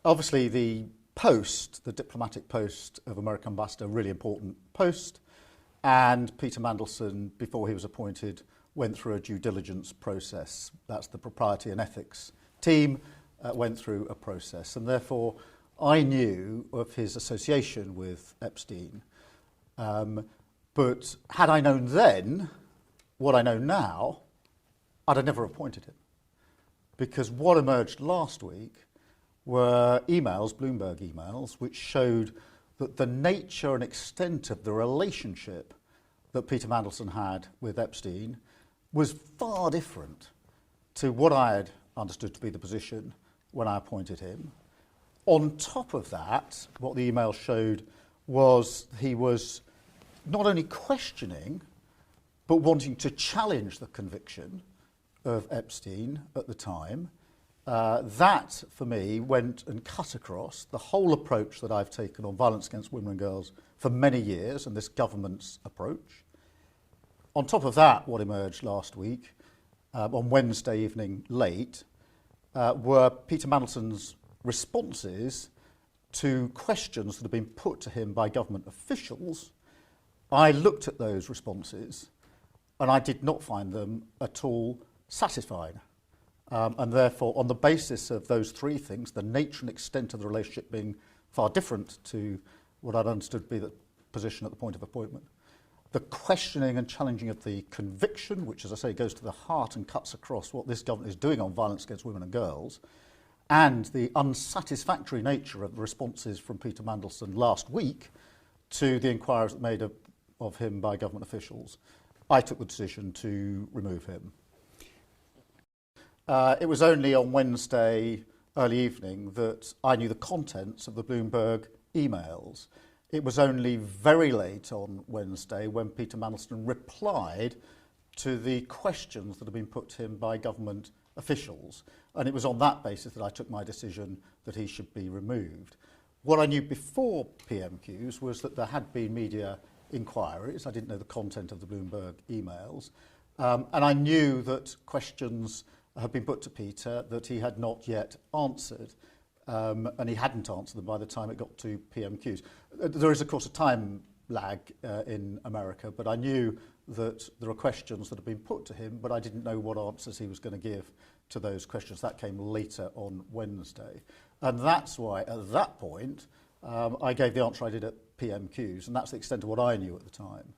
obviously the post, the diplomatic post of American ambassador, really important post, and Peter Mandelson, before he was appointed, went through a due diligence process. That's the propriety and ethics team went through a process, and therefore I knew of his association with Epstein. But had I known then what I know now, I'd have never appointed him. Because what emerged last week were emails, Bloomberg emails, which showed that the nature and extent of the relationship that Peter Mandelson had with Epstein was far different to what I had understood to be the position when I appointed him. On top of that, what the email showed was he was not only questioning, but wanting to challenge the conviction of Epstein at the time. That, for me, went and cut across the whole approach that I've taken on violence against women and girls for many years, and this government's approach. On top of that, what emerged last week, on Wednesday evening late, were Peter Mandelson's responses to questions that have been put to him by government officials. I looked at those responses and I did not find them at all satisfying. And therefore, on the basis of those three things, the nature and extent of the relationship being far different to what I'd understood to be the position at the point of appointment, the questioning and challenging of the conviction, which, as I say, goes to the heart and cuts across what this government is doing on violence against women and girls, and the unsatisfactory nature of the responses from Peter Mandelson last week to the inquiries that made of him by government officials, I took the decision to remove him. It was only on Wednesday early evening that I knew the contents of the Bloomberg emails. It was only very late on Wednesday when Peter Mandelson replied to the questions that had been put to him by government officials. And it was on that basis that I took my decision that he should be removed. What I knew before PM Qs was that there had been media inquiries. I didn't know the content of the Bloomberg emails. And I knew that questions had been put to Peter that he had not yet answered. And he hadn't answered them by the time it got to PM Qs. There is, of course, a time lag in America, but I knew that there are questions that have been put to him, but I didn't know what answers he was going to give to those questions. That came later on Wednesday. And that's why, at that point, I gave the answer I did at PM Qs, and that's the extent of what I knew at the time.